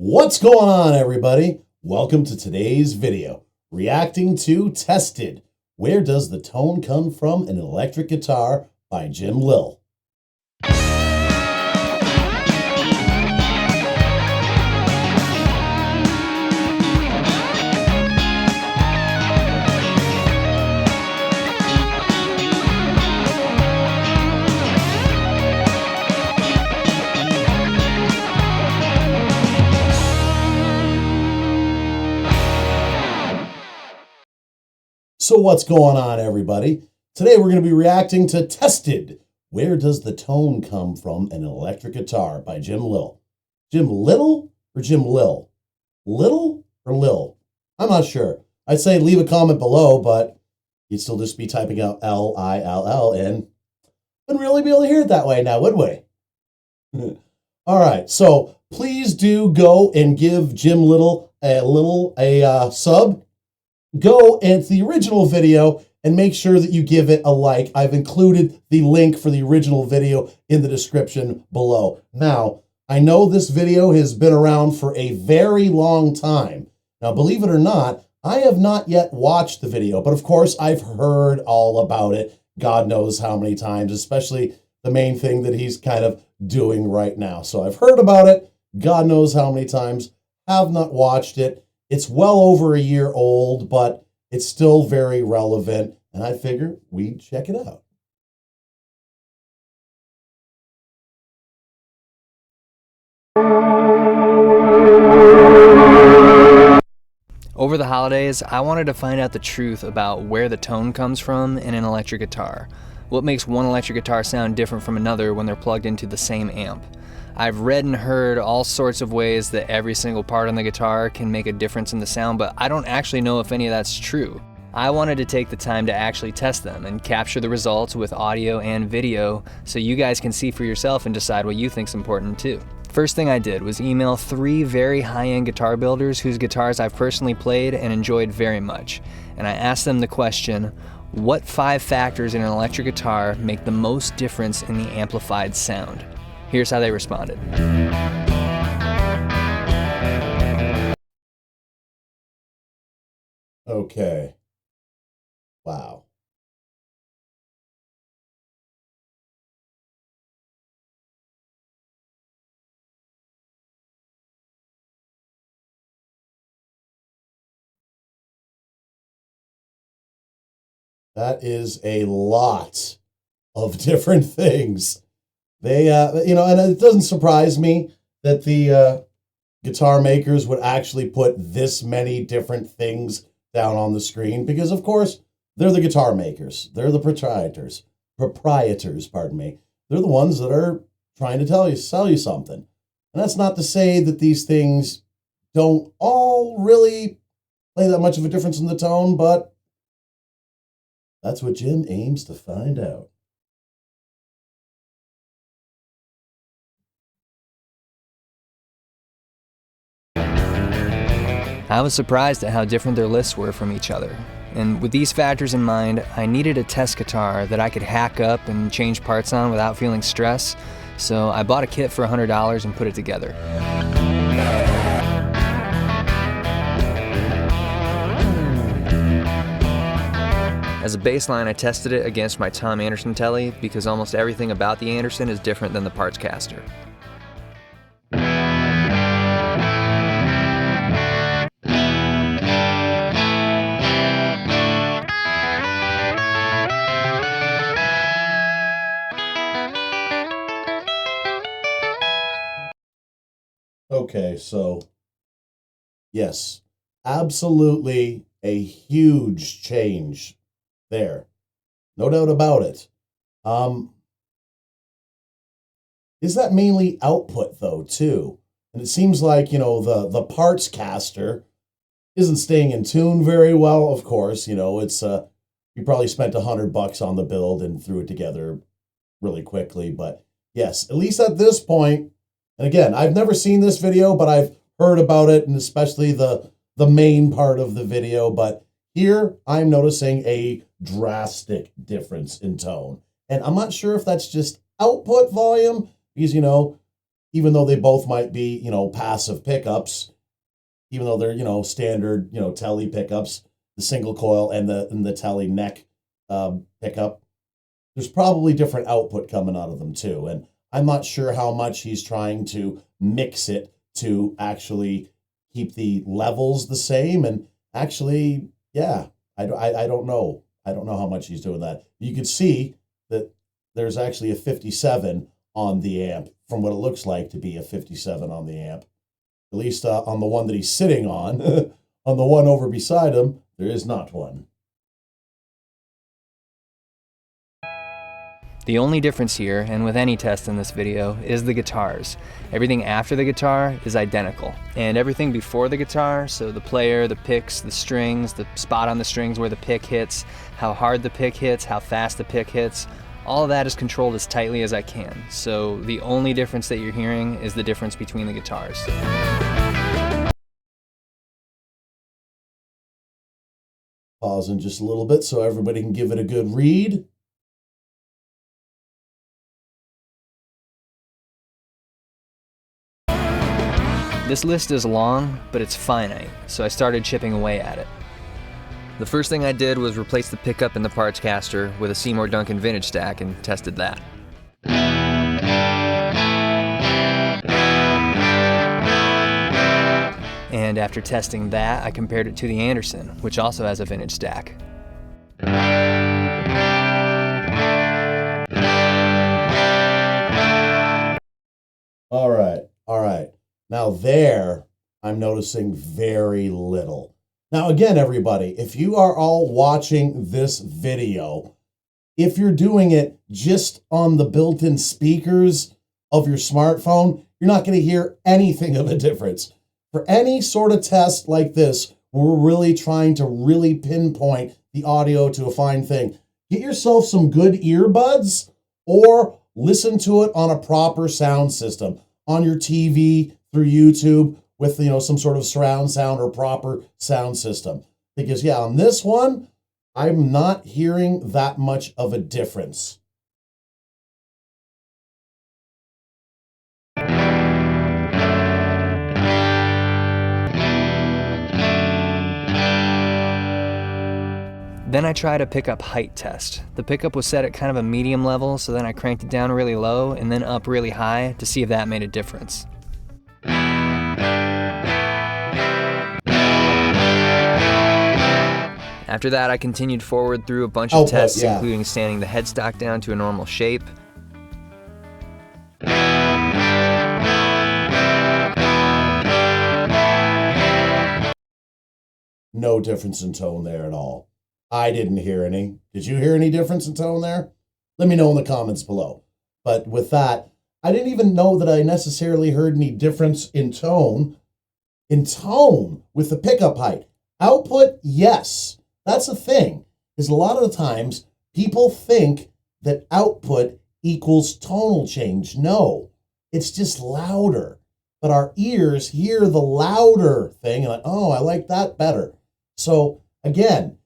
What's going on, everybody? Welcome to today's video, reacting to Tested. Where does the tone come from in an electric guitar by Jim Lill. So what's going on, everybody? Today we're going to be reacting to Tested. Where does the tone come from in an electric guitar by Jim Lill. Jim Little or Jim Lill? Little or Lill? I'm not sure. I'd say leave a comment below, but you'd still just be typing out L-I-L-L and wouldn't really be able to hear it that way now, would we? All right, so please do go and give Jim Little a sub. Go into the original video and make sure that you give it a like. I've included the link for the original video in the description below. Now, I know this video has been around for a very long time. Now, believe it or not, I have not yet watched the video, but of course I've heard all about it. God knows how many times, especially the main thing that he's kind of doing right now. So I've heard about it, God knows how many times, have not watched it. It's well over a year old, but it's still very relevant, and I figure we'd check it out. Over the holidays, I wanted to find out the truth about where the tone comes from in an electric guitar. What makes one electric guitar sound different from another when they're plugged into the same amp? I've read and heard all sorts of ways that every single part on the guitar can make a difference in the sound, but I don't actually know if any of that's true. I wanted to take the time to actually test them and capture the results with audio and video so you guys can see for yourself and decide what you think's important too. First thing I did was email 3 very high-end guitar builders whose guitars I've personally played and enjoyed very much. And I asked them the question, what 5 factors in an electric guitar make the most difference in the amplified sound? Here's how they responded. Okay. Wow. That is a lot of different things. They, and it doesn't surprise me that the guitar makers would actually put this many different things down on the screen because, of course, they're the guitar makers. They're the proprietors, pardon me. They're the ones that are trying to sell you something. And that's not to say that these things don't all really play that much of a difference in the tone, but that's what Jim aims to find out. I was surprised at how different their lists were from each other. And with these factors in mind, I needed a test guitar that I could hack up and change parts on without feeling stress, so I bought a kit for $100 and put it together. As a baseline, I tested it against my Tom Anderson Telly because almost everything about the Anderson is different than the parts caster. Okay, so yes, absolutely a huge change there. No doubt about it. Is that mainly output though, too? And it seems like, the parts caster isn't staying in tune very well, of course. It's you probably spent $100 on the build and threw it together really quickly. But yes, at least at this point, and again, I've never seen this video, but I've heard about it, and especially the main part of the video. But here, I'm noticing a drastic difference in tone. And I'm not sure if that's just output volume, because, even though they both might be, passive pickups, even though they're, standard, telly pickups, the single coil and the telly neck pickup, there's probably different output coming out of them too. And I'm not sure how much he's trying to mix it to actually keep the levels the same. And actually, yeah, I don't know. I don't know how much he's doing that. You can see that there's actually a 57 on the amp from what it looks like to be a 57 on the amp. At least on the one that he's sitting on. On the one over beside him, there is not one. The only difference here, and with any test in this video, is the guitars. Everything after the guitar is identical, and everything before the guitar, so the player, the picks, the strings, the spot on the strings where the pick hits, how hard the pick hits, how fast the pick hits, all of that is controlled as tightly as I can. So the only difference that you're hearing is the difference between the guitars. Pausing just a little bit so everybody can give it a good read. This list is long, but it's finite, so I started chipping away at it. The first thing I did was replace the pickup in the parts caster with a Seymour Duncan vintage stack and tested that. And after testing that, I compared it to the Anderson, which also has a vintage stack. All right. Now there, I'm noticing very little. Now again, everybody, if you are all watching this video, if you're doing it just on the built-in speakers of your smartphone, you're not going to hear anything of a difference. For any sort of test like this, where we're really trying to really pinpoint the audio to a fine thing, get yourself some good earbuds or listen to it on a proper sound system on your TV through YouTube with, some sort of surround sound or proper sound system. Because yeah, on this one, I'm not hearing that much of a difference. Then I tried a pickup height test. The pickup was set at kind of a medium level, so then I cranked it down really low and then up really high to see if that made a difference. After that, I continued forward through a bunch of tests, including sanding the headstock down to a normal shape. No difference in tone there at all. I didn't hear any. Did you hear any difference in tone there? Let me know in the comments below. But with that, I didn't even know that I necessarily heard any difference in tone. In tone with the pickup height. Output, yes. That's the thing, is a lot of the times people think that output equals tonal change. No, it's just louder. But our ears hear the louder thing and like, oh, I like that better. So again,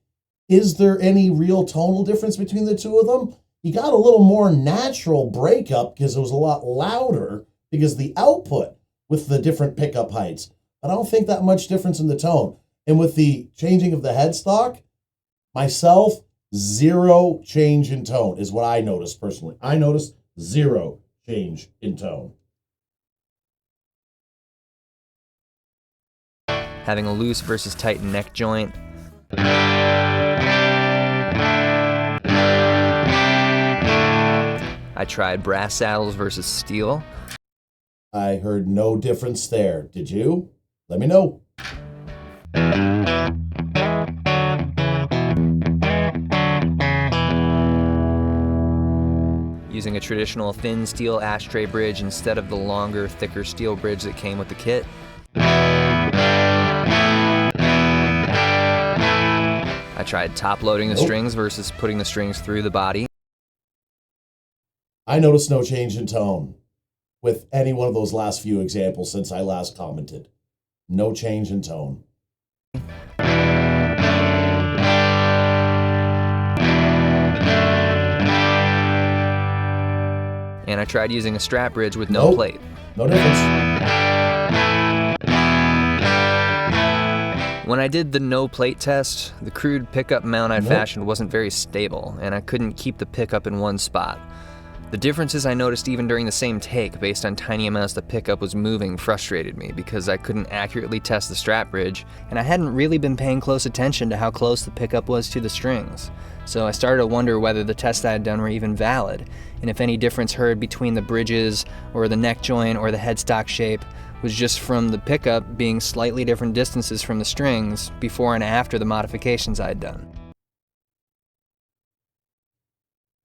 is there any real tonal difference between the two of them? You got a little more natural breakup because it was a lot louder because the output with the different pickup heights. But I don't think that much difference in the tone. And with the changing of the headstock, myself, zero change in tone is what I noticed personally. I noticed zero change in tone. Having a loose versus tight neck joint. I tried brass saddles versus steel. I heard no difference there. Did you? Let me know. Using a traditional thin steel ashtray bridge instead of the longer, thicker steel bridge that came with the kit. I tried top loading the strings versus putting the strings through the body. I noticed no change in tone with any one of those last few examples since I last commented. No change in tone. And I tried using a strap bridge with no plate. No difference. When I did the no plate test, the crude pickup mount I fashioned wasn't very stable, and I couldn't keep the pickup in one spot. The differences I noticed even during the same take based on tiny amounts the pickup was moving frustrated me because I couldn't accurately test the strap bridge, and I hadn't really been paying close attention to how close the pickup was to the strings. So I started to wonder whether the tests I had done were even valid, and if any difference heard between the bridges or the neck joint or the headstock shape was just from the pickup being slightly different distances from the strings before and after the modifications I had done.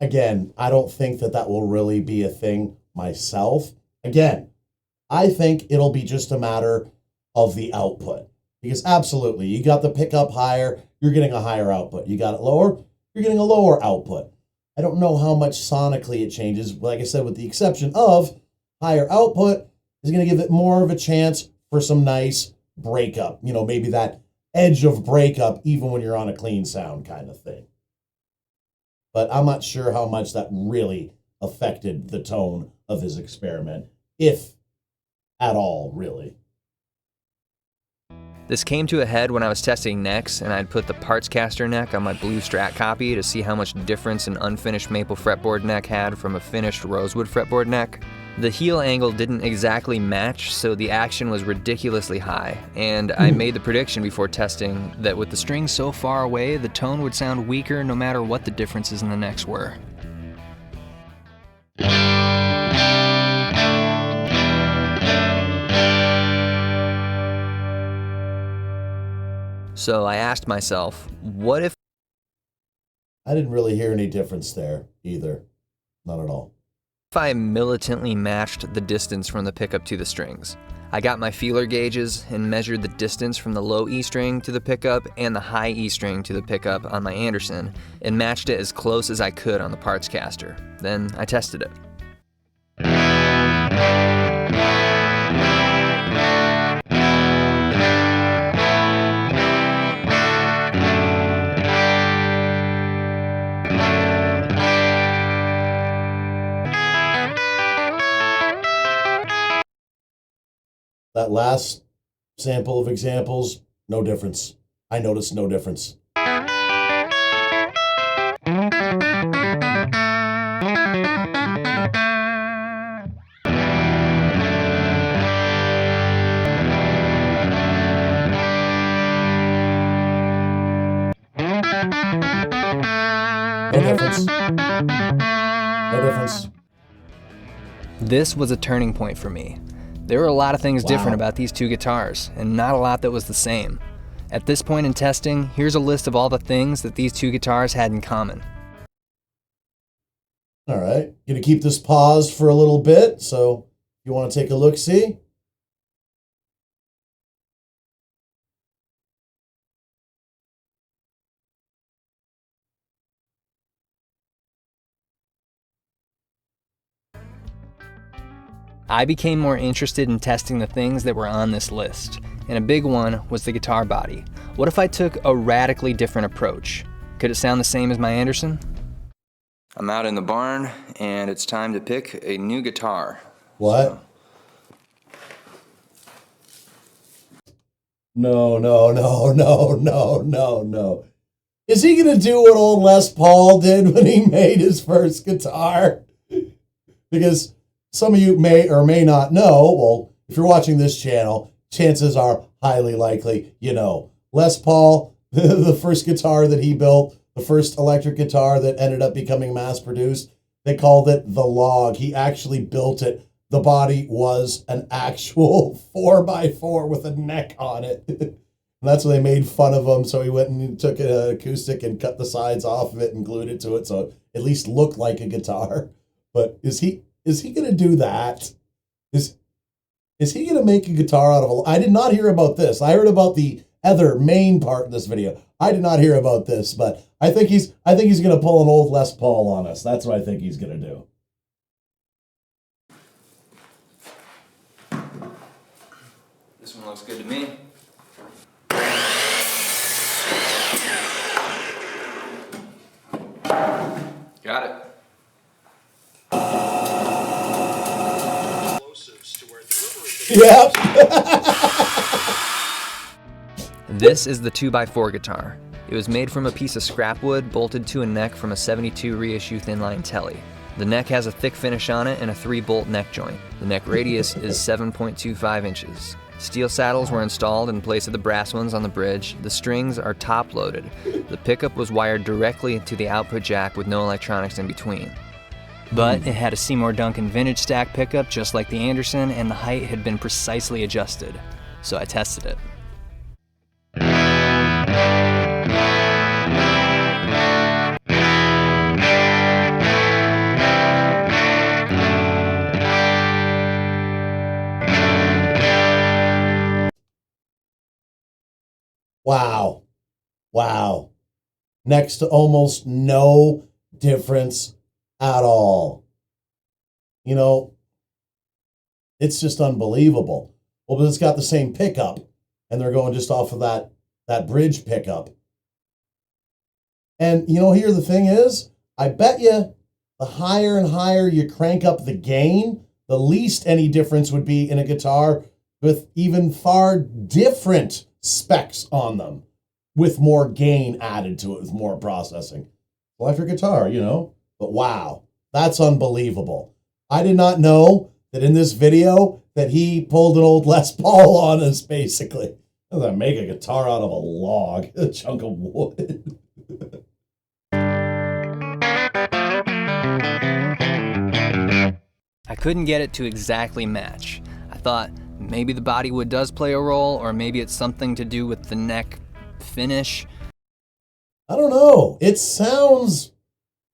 Again, I don't think that will really be a thing myself. Again, I think it'll be just a matter of the output. Because absolutely, you got the pickup higher, you're getting a higher output. You got it lower, you're getting a lower output. I don't know how much sonically it changes. Like I said, with the exception of higher output is going to give it more of a chance for some nice breakup. You know, maybe that edge of breakup even when you're on a clean sound kind of thing. But I'm not sure how much that really affected the tone of his experiment, if at all, really. This came to a head when I was testing necks, and I'd put the parts caster neck on my blue Strat copy to see how much difference an unfinished maple fretboard neck had from a finished rosewood fretboard neck. The heel angle didn't exactly match, so the action was ridiculously high, and I made the prediction before testing that with the strings so far away, the tone would sound weaker no matter what the differences in the necks were. So I asked myself, what if I didn't really hear any difference there either. Not at all. If I militantly matched the distance from the pickup to the strings? I got my feeler gauges and measured the distance from the low E string to the pickup and the high E string to the pickup on my Anderson and matched it as close as I could on the parts caster. Then I tested it. That last sample of examples, no difference. I noticed no difference. No difference. No difference. This was a turning point for me. There were a lot of things different about these two guitars, and not a lot that was the same. At this point in testing, here's a list of all the things that these two guitars had in common. All right, gonna keep this paused for a little bit, so if you want to take a look-see. I became more interested in testing the things that were on this list, and a big one was the guitar body. What if I took a radically different approach? Could it sound the same as my Anderson? I'm out in the barn, and it's time to pick a new guitar. What? No. Is he gonna do what old Les Paul did when he made his first guitar? Because some of you may or may not know, well, if you're watching this channel, chances are highly likely you know. Les Paul, the first guitar that he built, the first electric guitar that ended up becoming mass-produced, they called it the Log. He actually built it. The body was an actual 4x4 with a neck on it. And that's when they made fun of him, so he went and took an acoustic and cut the sides off of it and glued it to it so it at least looked like a guitar. But is he going to do that? Is he going to make a guitar out of a... I did not hear about this. I heard about the other main part of this video. I did not hear about this, but I think he's going to pull an old Les Paul on us. That's what I think he's going to do. This one looks good to me. Got it. Explosives to where Yep. This is the 2x4 guitar. It was made from a piece of scrap wood bolted to a neck from a 72 reissue thin-line telly. The neck has a thick finish on it and a 3-bolt neck joint. The neck radius is 7.25 inches. Steel saddles were installed in place of the brass ones on the bridge. The strings are top-loaded. The pickup was wired directly to the output jack with no electronics in between. But it had a Seymour Duncan vintage stack pickup just like the Anderson, and the height had been precisely adjusted. So I tested it. Wow. Wow. Next to almost no difference at all. You know, it's just unbelievable. Well, but it's got the same pickup, and they're going just off of that bridge pickup. And, you know, here the thing is, I bet you the higher and higher you crank up the gain, the least any difference would be in a guitar with even far different specs on them, with more gain added to it, with more processing. Electric guitar, you know, but wow, that's unbelievable. I did not know that in this video that he pulled an old Les Paul on us, basically. I make a guitar out of a log, a chunk of wood. I couldn't get it to exactly match. I thought maybe the bodywood does play a role, or maybe it's something to do with the neck finish. I don't know. It sounds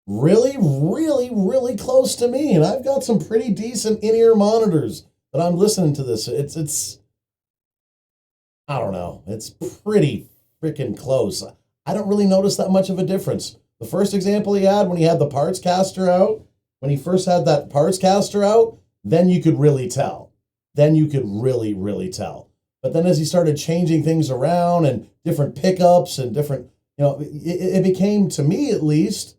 really, really, really close to me, and I've got some pretty decent in-ear monitors that I'm listening to this. It's I don't know. It's pretty freaking close. I don't really notice that much of a difference. The first example he had when he had the parts caster out, when he first had that parts caster out, then you could really tell. Then you could really, really tell. But then as he started changing things around and different pickups and different, you know, it became, to me at least,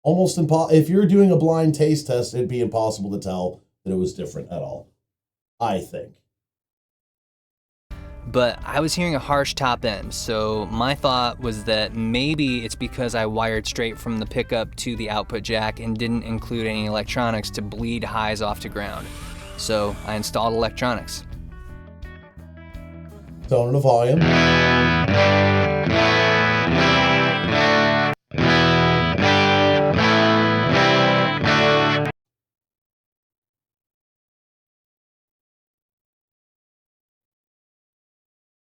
almost impossible. If you're doing a blind taste test, it'd be impossible to tell that it was different at all, I think. But I was hearing a harsh top end, so my thought was that maybe it's because I wired straight from the pickup to the output jack and didn't include any electronics to bleed highs off to ground. So I installed electronics. Tone the volume.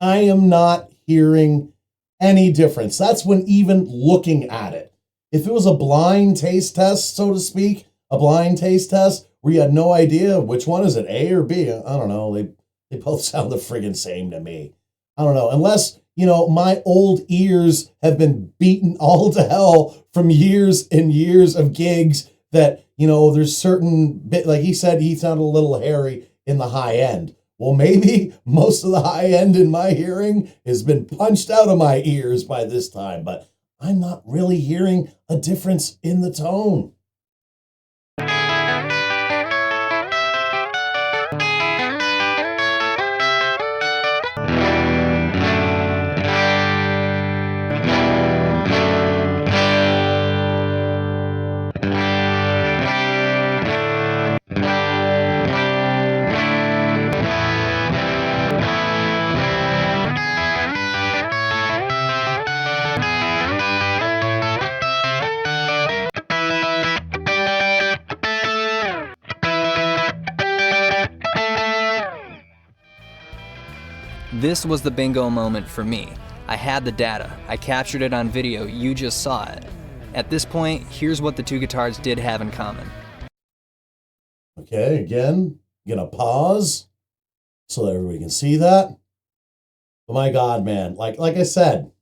I am not hearing any difference. That's when even looking at it. If it was a blind taste test, so to speak, a blind taste test where you had no idea which one is it, A or B, I don't know. They both sound the friggin' same to me. I don't know. Unless, you know, my old ears have been beaten all to hell from years and years of gigs that, you know, there's certain bit, like he said, he sounded a little hairy in the high end. Well, maybe most of the high end in my hearing has been punched out of my ears by this time, but I'm not really hearing a difference in the tone. This was the bingo moment for me. I had the data. I captured it on video. You just saw it. At this point, here's what the two guitars did have in common. Okay, again, I'm gonna pause so that everybody can see that. But my God, man, like I said,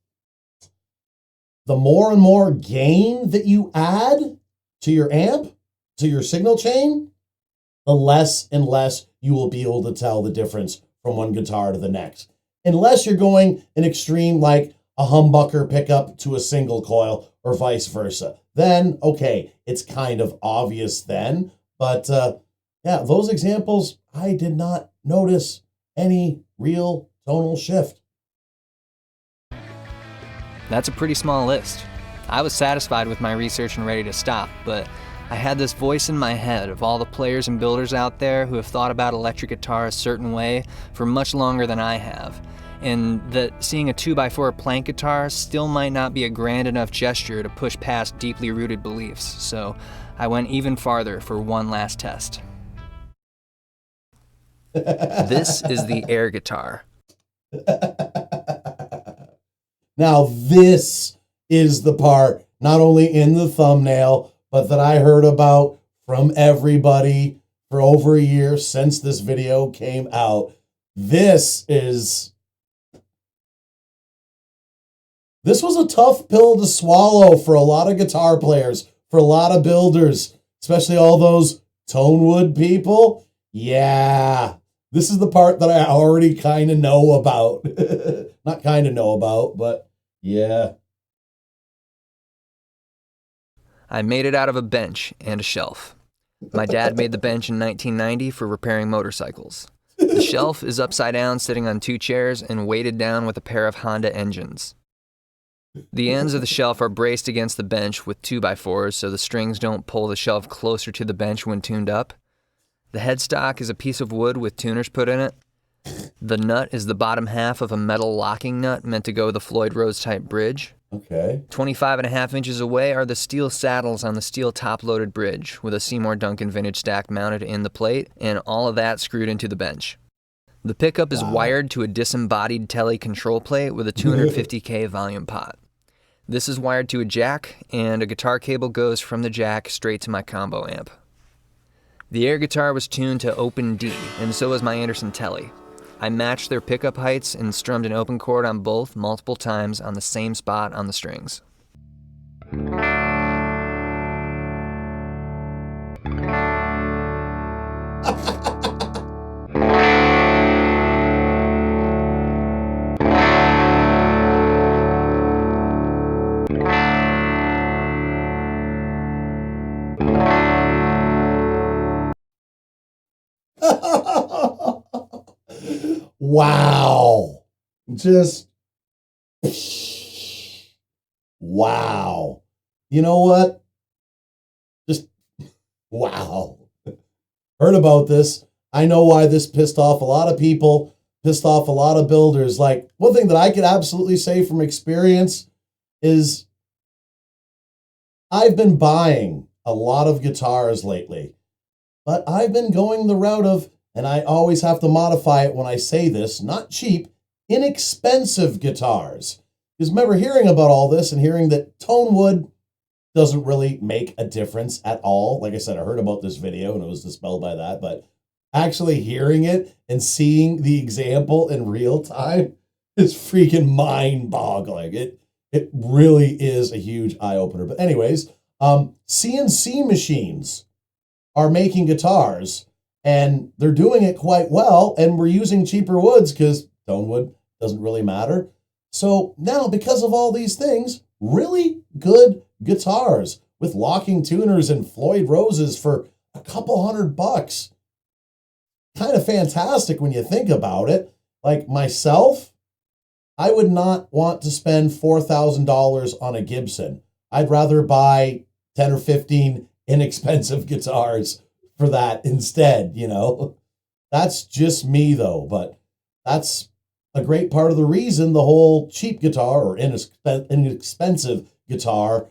the more and more gain that you add to your amp, to your signal chain, the less and less you will be able to tell the difference from one guitar to the next. Unless you're going an extreme like a humbucker pickup to a single coil or vice versa. Then, okay, it's kind of obvious then. But Yeah, those examples, I did not notice any real tonal shift. That's a pretty small list. I was satisfied with my research and ready to stop, but I had this voice in my head of all the players and builders out there who have thought about electric guitar a certain way for much longer than I have, and that seeing a 2x4 plank guitar still might not be a grand enough gesture to push past deeply rooted beliefs, so I went even farther for one last test. This is the air guitar. Now, this is the part, not only in the thumbnail, but that I heard about from everybody for over a year since this video came out. This was a tough pill to swallow for a lot of guitar players, for a lot of builders, especially all those Tonewood people. Yeah, this is the part that I already kind of know about. Not kind of know about, but yeah. I made it out of a bench and a shelf. My dad made the bench in 1990 for repairing motorcycles. The shelf is upside down, sitting on two chairs and weighted down with a pair of Honda engines. The ends of the shelf are braced against the bench with 2x4s so the strings don't pull the shelf closer to the bench when tuned up. The headstock is a piece of wood with tuners put in it. The nut is the bottom half of a metal locking nut meant to go with the Floyd Rose type bridge. Okay. 25.5 inches away are the steel saddles on the steel top-loaded bridge with a Seymour Duncan vintage stack mounted in the plate, and all of that screwed into the bench. The pickup is wired to a disembodied tele control plate with a 250K volume pot. This is wired to a jack, and a guitar cable goes from the jack straight to my combo amp. The air guitar was tuned to open D, and so was my Anderson Tele. I matched their pickup heights and strummed an open chord on both multiple times on the same spot on the strings. Wow. Just wow. You know what? Just wow. Heard about this. I know why this pissed off a lot of people, pissed off a lot of builders. Like, one thing that I could absolutely say from experience is I've been buying a lot of guitars lately, but I've been going the route of, and I always have to modify it when I say this, not cheap, inexpensive guitars. Because remember hearing about all this and hearing that Tonewood doesn't really make a difference at all. Like I said, I heard about this video and it was dispelled by that, but actually hearing it and seeing the example in real time is freaking mind-boggling. It really is a huge eye-opener. But anyways, CNC machines are making guitars, and they're doing it quite well, and we're using cheaper woods because Tonewood doesn't really matter. So now, because of all these things, really good guitars with locking tuners and Floyd Roses for a couple $100. Kind of fantastic when you think about it. Like myself, I would not want to spend $4,000 on a Gibson. I'd rather buy 10 or 15 inexpensive guitars for that instead, you know. That's just me though, but that's a great part of the reason the whole cheap guitar or inexpensive guitar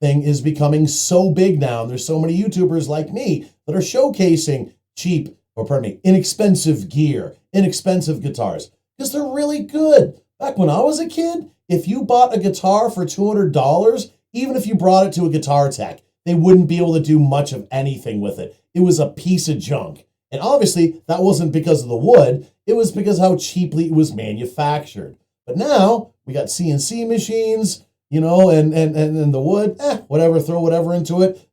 thing is becoming so big now. And there's so many YouTubers like me that are showcasing inexpensive gear, inexpensive guitars, because they're really good. Back when I was a kid, if you bought a guitar for $200, even if you brought it to a guitar tech, they wouldn't be able to do much of anything with it. It was a piece of junk. And obviously, that wasn't because of the wood. It was because how cheaply it was manufactured. But now, we got CNC machines, you know, and the wood, whatever, throw whatever into it,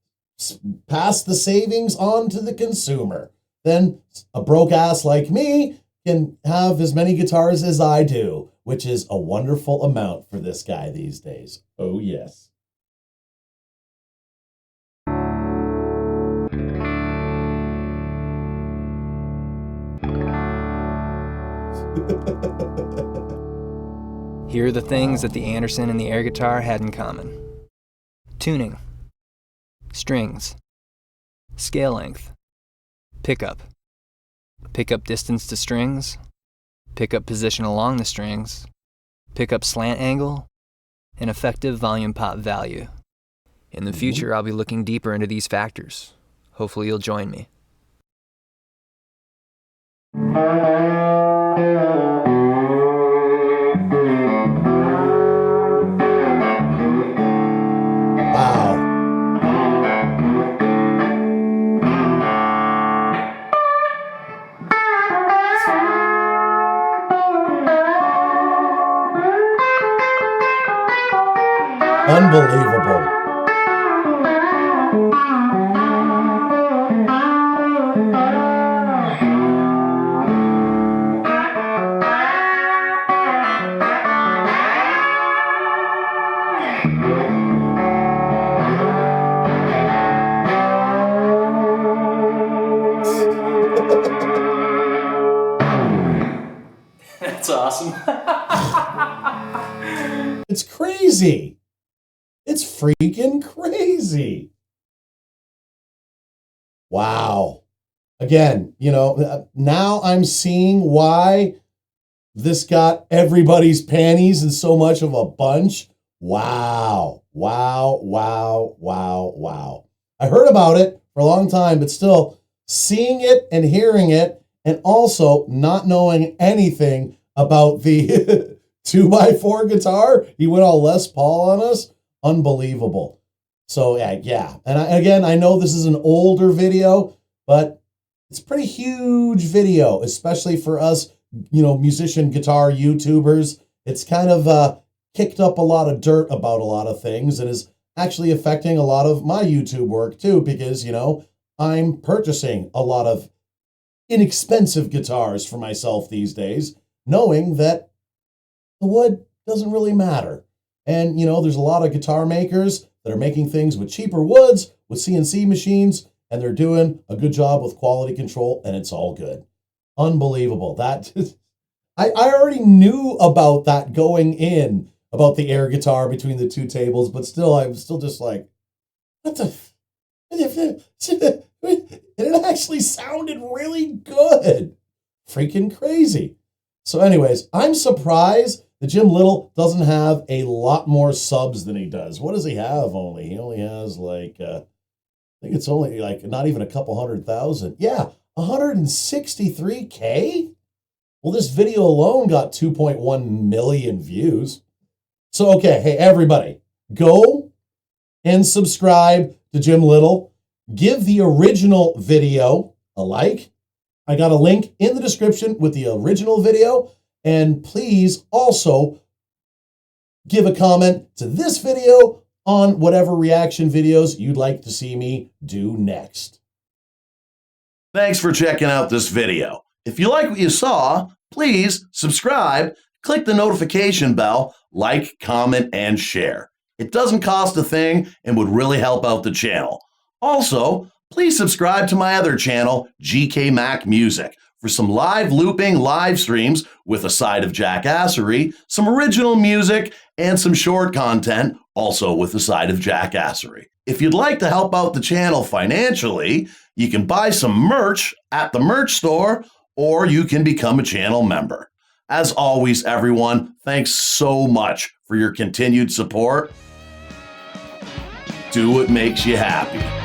pass the savings on to the consumer. Then a broke ass like me can have as many guitars as I do, which is a wonderful amount for this guy these days. Oh, yes. Here are the things that the Anderson and the air guitar had in common. Tuning, strings, scale length, pickup distance to strings, pickup position along the strings, pickup slant angle, and effective volume pop value. In the future, I'll be looking deeper into these factors. Hopefully you'll join me. Unbelievable. That's awesome. It's crazy. It's freaking crazy. Wow. Again, now I'm seeing why this got everybody's panties in so much of a bunch. Wow. Wow, wow, wow, wow. I heard about it for a long time, but still seeing it and hearing it, and also not knowing anything about the 2x4 guitar. He went all Les Paul on us. Unbelievable. So yeah. And I know this is an older video, but it's a pretty huge video, especially for us, musician guitar YouTubers. It's kind of kicked up a lot of dirt about a lot of things and is actually affecting a lot of my YouTube work too, because, I'm purchasing a lot of inexpensive guitars for myself these days, knowing that the wood doesn't really matter. And, there's a lot of guitar makers that are making things with cheaper woods, with CNC machines, and they're doing a good job with quality control, and it's all good. Unbelievable. I already knew about that going in, about the air guitar between the two tables, but still, I'm still just like, what the? It actually sounded really good. Freaking crazy. So anyways, I'm surprised that Jim Lill doesn't have a lot more subs than he does. What does he have only? He only has I think it's only not even a couple 100,000. Yeah, 163K? Well, this video alone got 2.1 million views. So, okay, hey, everybody, go and subscribe to Jim Lill. Give the original video a like. I got a link in the description with the original video. And please also give a comment to this video on whatever reaction videos you'd like to see me do next. Thanks for checking out this video. If you like what you saw, please subscribe, click the notification bell, like, comment, and share. It doesn't cost a thing and would really help out the channel. Also, please subscribe to my other channel, GK Mac Music, for some live looping live streams with a side of jackassery, some original music, and some short content, also with a side of jackassery. If you'd like to help out the channel financially, you can buy some merch at the merch store, or you can become a channel member. As always, everyone, thanks so much for your continued support. Do what makes you happy.